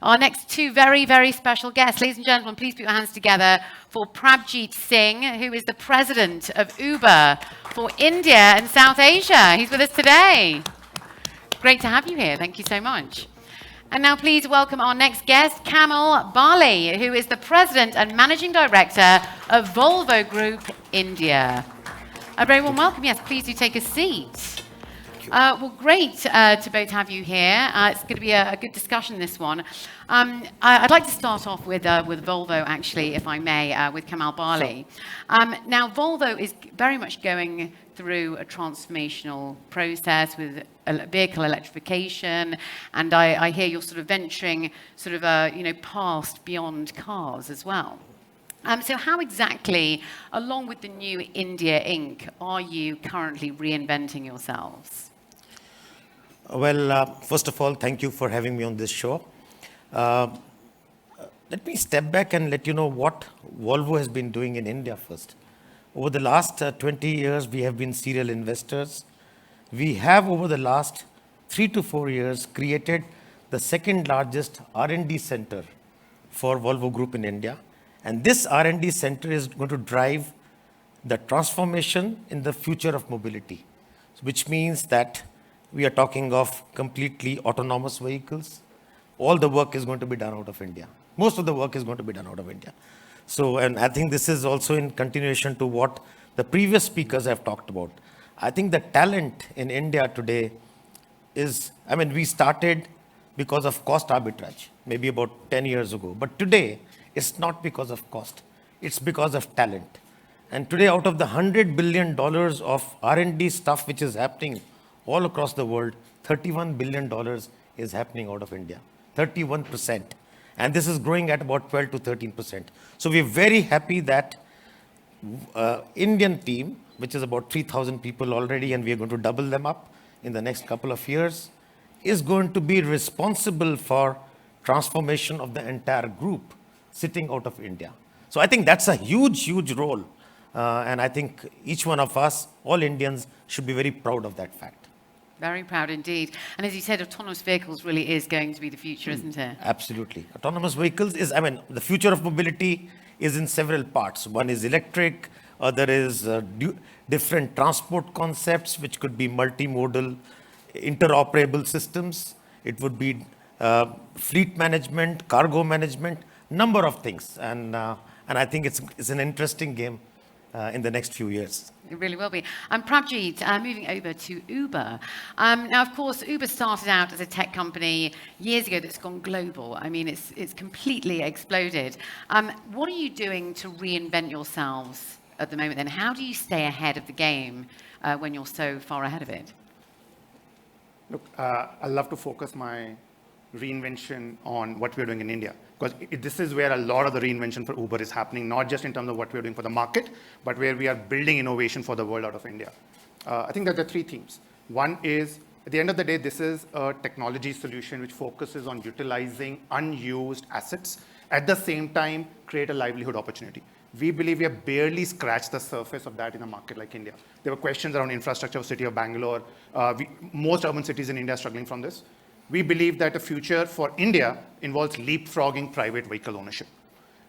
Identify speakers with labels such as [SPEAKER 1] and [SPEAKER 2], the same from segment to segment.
[SPEAKER 1] Our next two very, very special guests. Ladies and gentlemen, please put your hands together for Prabhjeet Singh, who is the president of Uber for India and South Asia. He's with us today. Great to have you here. Thank you so much. And now please welcome our next guest, Kamal Bali, who is the president and managing director of Volvo Group India. A very warm welcome. Yes, please do take a seat. Well, great to both have you here. It's going to be a good discussion, this one. I'd like to start off with Volvo, actually, if I may, with Kamal Bali. Now, Volvo is very much going through a transformational process with vehicle electrification, and I hear you're sort of venturing sort of past beyond cars as well. So how exactly, along with the new India Inc., are you currently reinventing yourselves?
[SPEAKER 2] Well, first of all, thank you for having me on this show. Let me step back and let you know what Volvo has been doing in India first. Over the last 20 years, we have been serial investors. We have, over the last 3 to 4 years, created the second largest R&D center for Volvo Group in India. And this R&D center is going to drive the transformation in the future of mobility, which means that we are talking of completely autonomous vehicles. All the work is going to be done out of India. Most of the work is going to be done out of India. So, and I think this is also in continuation to what the previous speakers have talked about. I think the talent in India today is, we started because of cost arbitrage, maybe about 10 years ago. But today, it's not because of cost. It's because of talent. And today, out of the $100 billion of R&D stuff which is happening all across the world, $31 billion is happening out of India, 31%. And this is growing at about 12 to 13%. So we're very happy that Indian team, which is about 3,000 people already, and we are going to double them up in the next couple of years, is going to be responsible for transformation of the entire group sitting out of India. So I think that's a huge, huge role. And I think each one of us, all Indians, should be very proud of that fact.
[SPEAKER 1] Very proud indeed. And as you said, autonomous vehicles really is going to be the future, isn't it?
[SPEAKER 2] Absolutely. Autonomous vehicles is, the future of mobility is in several parts. One is electric, other is different transport concepts, which could be multimodal, interoperable systems. It would be fleet management, cargo management, number of things. And I think it's an interesting game in the next few years.
[SPEAKER 1] It really will be. Prabhjeet, moving over to Uber. Now, of course, Uber started out as a tech company years ago that's gone global. It's completely exploded. What are you doing to reinvent yourselves at the moment then? How do you stay ahead of the game when you're so far ahead of it?
[SPEAKER 3] Look, I love to focus my reinvention on what we're doing in India, because this is where a lot of the reinvention for Uber is happening, not just in terms of what we're doing for the market, but where we are building innovation for the world out of India. I think that there are 3 themes. One is, at the end of the day, this is a technology solution which focuses on utilizing unused assets, at the same time, create a livelihood opportunity. We believe we have barely scratched the surface of that in a market like India. There were questions around infrastructure of city of Bangalore. Most urban cities in India are struggling from this. We believe that the future for India involves leapfrogging private vehicle ownership.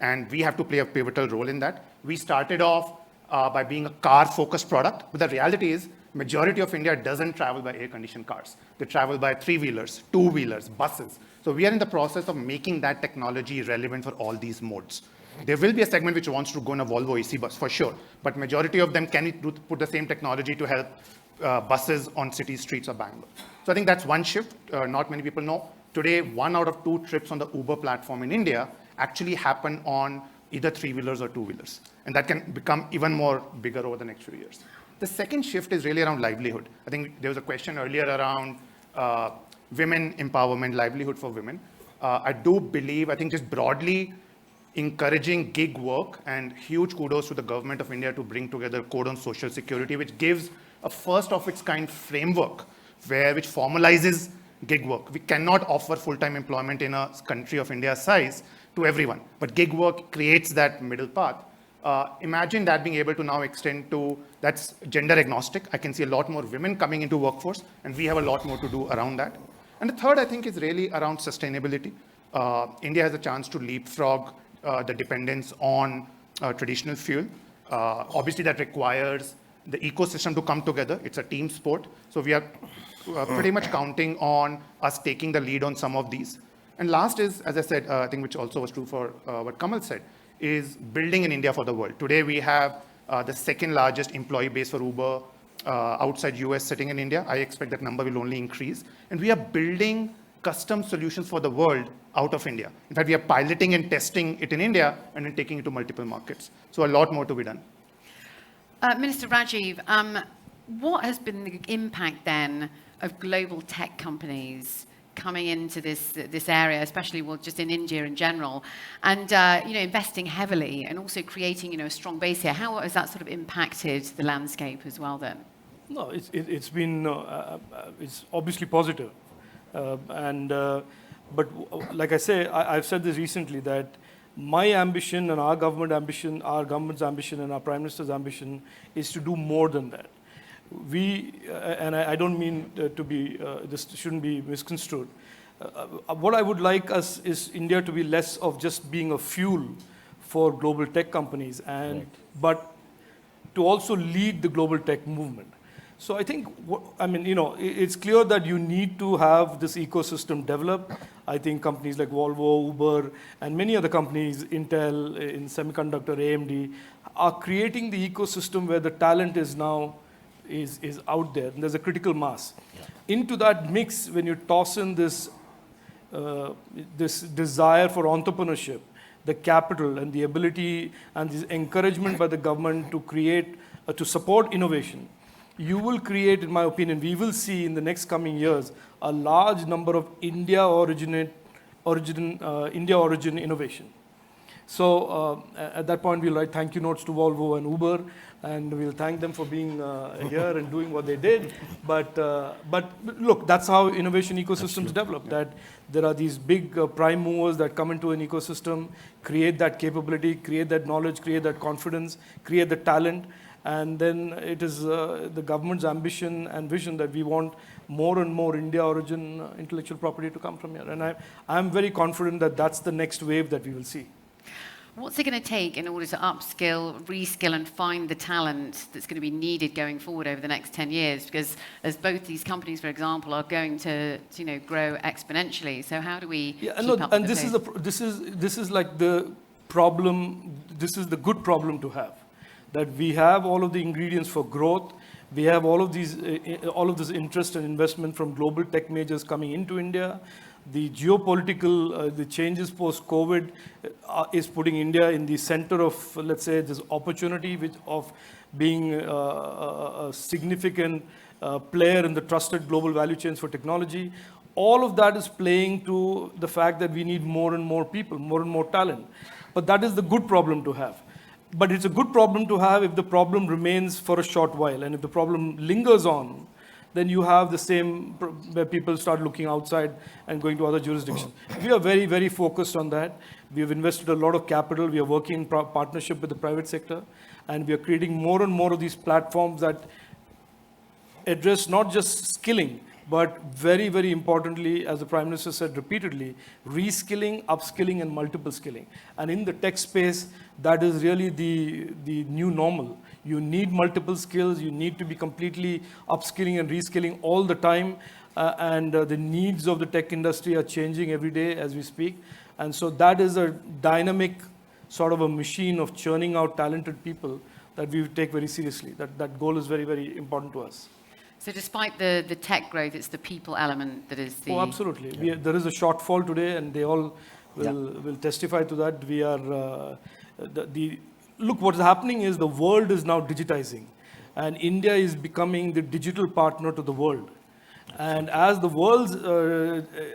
[SPEAKER 3] And we have to play a pivotal role in that. We started off by being a car-focused product, but the reality is majority of India doesn't travel by air-conditioned cars. They travel by 3-wheelers, 2-wheelers, buses. So we are in the process of making that technology relevant for all these modes. There will be a segment which wants to go in a Volvo AC bus, for sure. But majority of them can put the same technology to help buses on city streets of Bangalore. So I think that's one shift. Not many people know. Today, 1 out of 2 trips on the Uber platform in India actually happen on either 3-wheelers or 2-wheelers. And that can become even more bigger over the next few years. The second shift is really around livelihood. I think there was a question earlier around women empowerment, livelihood for women. I do believe, I think just broadly encouraging gig work, and huge kudos to the government of India to bring together Code on Social Security, which gives a first of its kind framework which formalizes gig work. We cannot offer full-time employment in a country of India's size to everyone, but gig work creates that middle path. Imagine that being able to now extend to, that's gender agnostic. I can see a lot more women coming into workforce, and we have a lot more to do around that. And the third, I think, is really around sustainability. India has a chance to leapfrog the dependence on traditional fuel. Obviously, that requires the ecosystem to come together. It's a team sport. So we are pretty much counting on us taking the lead on some of these. And last is, as I said, I think which also was true for what Kamal said, is building in India for the world. Today, we have the second largest employee base for Uber outside US sitting in India. I expect that number will only increase. And we are building custom solutions for the world out of India. In fact, we are piloting and testing it in India and then taking it to multiple markets. So a lot more to be done.
[SPEAKER 1] Minister Rajeev, what has been the impact then of global tech companies coming into this area, especially just in India in general, and investing heavily and also creating a strong base here? How has that sort of impacted the landscape as well then?
[SPEAKER 4] No, it's been it's obviously positive, but like I say, I've said this recently that my ambition and our government's ambition and our Prime Minister's ambition is to do more than that. And I don't mean to be, this shouldn't be misconstrued. What I would like us is India to be less of just being a fuel for global tech companies, but to also lead the global tech movement. So I think, it's clear that you need to have this ecosystem develop. I think companies like Volvo, Uber, and many other companies, Intel, in semiconductor, AMD, are creating the ecosystem where the talent is now is out there, and there's a critical mass. Yeah. Into that mix, when you toss in this desire for entrepreneurship, the capital and the ability and this encouragement by the government to create, to support innovation, you will create, in my opinion, we will see in the next coming years, a large number of India origin innovation. So at that point, we'll write thank you notes to Volvo and Uber, and we'll thank them for being here and doing what they did. But look, that's how innovation ecosystems develop, that there are these big prime movers that come into an ecosystem, create that capability, create that knowledge, create that confidence, create the talent. And then it is the government's ambition and vision that we want more and more India origin intellectual property to come from here. And I'm very confident that that's the next wave that we will see.
[SPEAKER 1] What's it going to take in order to upskill, reskill, and find the talent that's going to be needed going forward over the next 10 years? Because as both these companies, for example, are going to grow exponentially. So how do we keep up
[SPEAKER 4] and
[SPEAKER 1] with
[SPEAKER 4] this is like the problem. This is the good problem to have, that we have all of the ingredients for growth. We have all of this interest and investment from global tech majors coming into India. The geopolitical, the changes post-COVID is putting India in the center of, let's say, this opportunity of being a significant player in the trusted global value chains for technology. All of that is playing to the fact that we need more and more people, more and more talent. But that is the good problem to have. But it's a good problem to have if the problem remains for a short while. And if the problem lingers on, then you have the same where people start looking outside and going to other jurisdictions. We are very, very focused on that. We have invested a lot of capital. We are working in partnership with the private sector. And we are creating more and more of these platforms that address not just skilling, but very, very importantly, as the Prime Minister said repeatedly, reskilling, upskilling, and multiple skilling. And in the tech space, that is really the new normal. You need multiple skills. You need to be completely upskilling and reskilling all the time. And the needs of the tech industry are changing every day as we speak. And so that is a dynamic sort of a machine of churning out talented people that we take very seriously. That goal is very, very important to us.
[SPEAKER 1] So despite the tech growth, it's the people element that is the...
[SPEAKER 4] Oh, absolutely. Yeah. There is a shortfall today, and they all will testify to that. We are... Look, what's happening is the world is now digitizing, and India is becoming the digital partner to the world. And as the world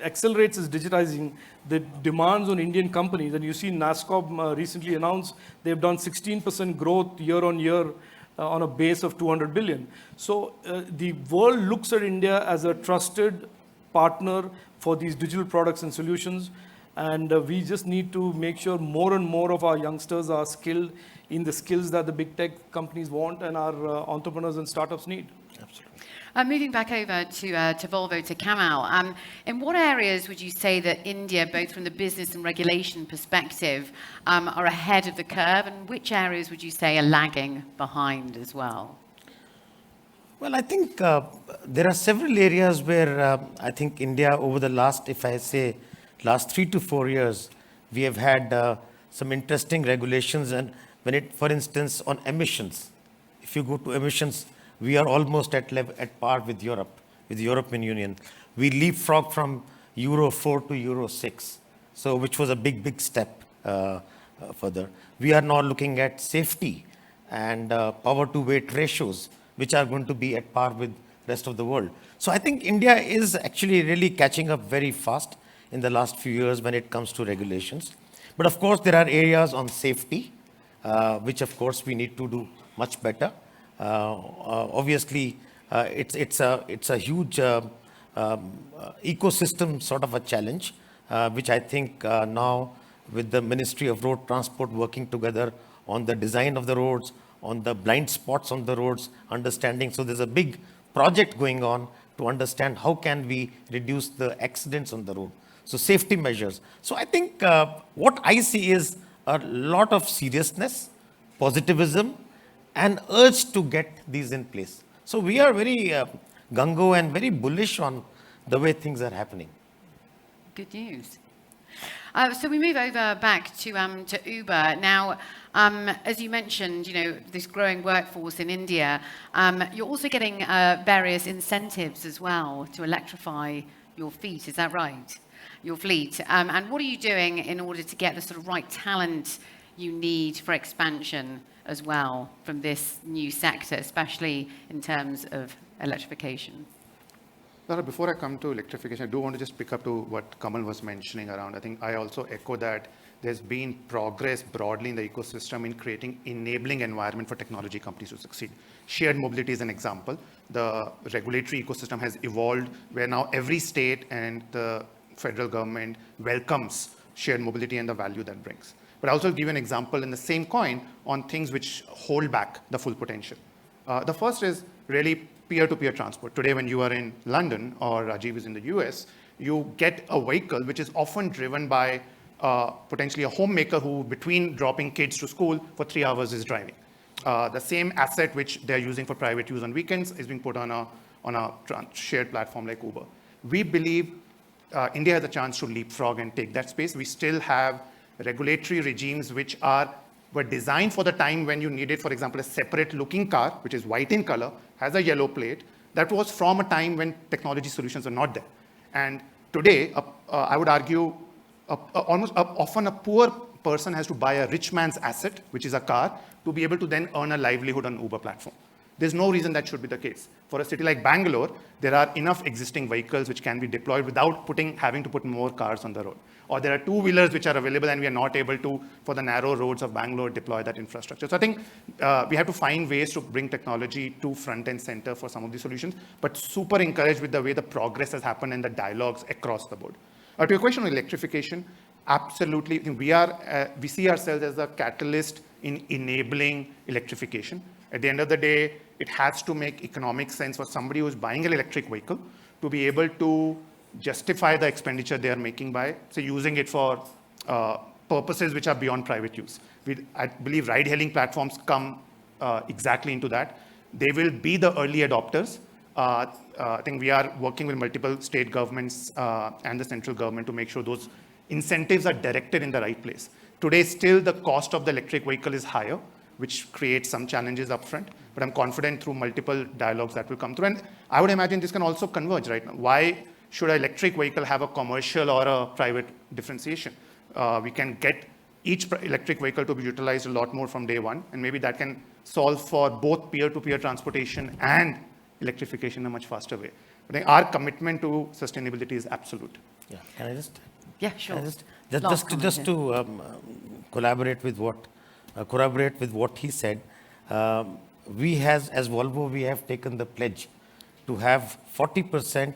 [SPEAKER 4] accelerates its digitizing, the demands on Indian companies, and you see NASSCOM recently announced they've done 16% growth year on year on a base of 200 billion. So the world looks at India as a trusted partner for these digital products and solutions. And we just need to make sure more and more of our youngsters are skilled in the skills that the big tech companies want and our entrepreneurs and startups need.
[SPEAKER 2] Absolutely.
[SPEAKER 1] Moving back over to Volvo, to Kamal, in what areas would you say that India, both from the business and regulation perspective, are ahead of the curve, and which areas would you say are lagging behind as well?
[SPEAKER 2] Well, I think there are several areas where I think India over the last, if I say, last 3 to 4 years, we have had some interesting regulations. And when it, for instance, on emissions, if you go to emissions, we are almost at par with Europe, with the European Union. We leapfrog from Euro 4 to Euro 6, so which was a big step further. We are now looking at safety and power to weight ratios, which are going to be at par with rest of the world. So I think India is actually really catching up very fast in the last few years when it comes to regulations. But of course, there are areas on safety, which of course we need to do much better. Obviously, it's a huge ecosystem sort of a challenge, which I think now with the Ministry of Road Transport working together on the design of the roads, on the blind spots on the roads, understanding. So there's a big project going on to understand how can we reduce the accidents on the road. So safety measures. So I think what I see is a lot of seriousness, positivism, and urge to get these in place. So we are very gung-ho and very bullish on the way things are happening.
[SPEAKER 1] Good news. So we move over back to Uber. Now, as you mentioned, this growing workforce in India, you're also getting various incentives as well to electrify your fleet. Is that right? Your fleet. And what are you doing in order to get the sort of right talent you need for expansion as well from this new sector, especially in terms of electrification?
[SPEAKER 3] Lara, before I come to electrification, I do want to just pick up to what Kamal was mentioning around. I think I also echo that there's been progress broadly in the ecosystem in creating enabling environment for technology companies to succeed. Shared mobility is an example. The regulatory ecosystem has evolved where now every state and the federal government welcomes shared mobility and the value that brings. But I'll also give you an example in the same coin on things which hold back the full potential. The first is really peer-to-peer transport. Today, when you are in London or Rajeev is in the US, you get a vehicle which is often driven by potentially a homemaker who, between dropping kids to school for 3 hours, is driving. The same asset which they're using for private use on weekends is being put on a shared platform like Uber. We believe India has a chance to leapfrog and take that space. We still have regulatory regimes which were designed for the time when you needed, for example, a separate looking car, which is white in color, has a yellow plate. That was from a time when technology solutions were not there. And today, I would argue, often a poor person has to buy a rich man's asset, which is a car, to be able to then earn a livelihood on Uber platform. There's no reason that should be the case. For a city like Bangalore, there are enough existing vehicles which can be deployed without having to put more cars on the road. Or there are two-wheelers which are available and we are not able to, for the narrow roads of Bangalore, deploy that infrastructure. So I think we have to find ways to bring technology to front and center for some of these solutions, but super encouraged with the way the progress has happened and the dialogues across the board. To your question on electrification, absolutely. I think we see ourselves as a catalyst in enabling electrification. At the end of the day, it has to make economic sense for somebody who's buying an electric vehicle to be able to justify the expenditure they are making by, say, using it for purposes which are beyond private use. I believe ride-hailing platforms come exactly into that. They will be the early adopters. I think we are working with multiple state governments and the central government to make sure those incentives are directed in the right place. Today, still the cost of the electric vehicle is higher, which creates some challenges upfront, but I'm confident through multiple dialogues that will come through. And I would imagine this can also converge right now. Why should an electric vehicle have a commercial or a private differentiation? We can get each electric vehicle to be utilized a lot more from day one, and maybe that can solve for both peer-to-peer transportation and electrification in a much faster way. I think our commitment to sustainability is absolute.
[SPEAKER 2] Yeah, can I just?
[SPEAKER 1] Yeah, sure.
[SPEAKER 2] Just to corroborate with what he said, we as Volvo, we have taken the pledge to have 40%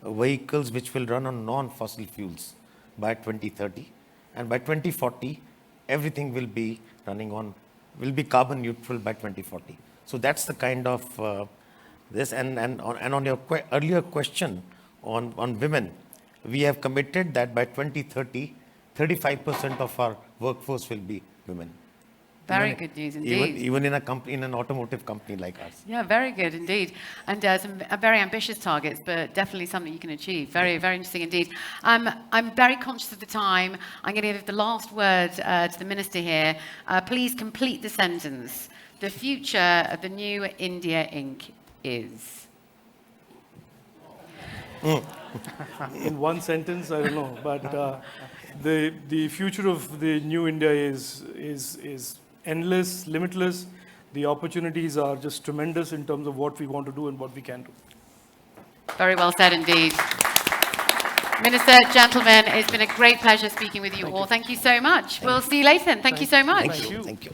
[SPEAKER 2] vehicles which will run on non-fossil fuels by 2030, and by 2040, everything will be carbon neutral by 2040. So that's the kind of this. And on your earlier question on women, we have committed that by 2030, 35% of our workforce will be women.
[SPEAKER 1] Very good news indeed.
[SPEAKER 2] Even in a company, in an automotive company like ours.
[SPEAKER 1] Yeah, very good indeed. And some very ambitious targets, but definitely something you can achieve. Very, very interesting indeed. I'm very conscious of the time. I'm going to give the last word to the Minister here. Please complete the sentence. The future of the new India Inc. is?
[SPEAKER 4] In one sentence, I don't know, but the future of the new India is endless, limitless. The opportunities are just tremendous in terms of what we want to do and what we can do.
[SPEAKER 1] Very well said indeed. Minister, gentlemen, it's been a great pleasure speaking with you all. Thank you so much. We'll see you later. Thank you so much.
[SPEAKER 2] Thank you. Thank you.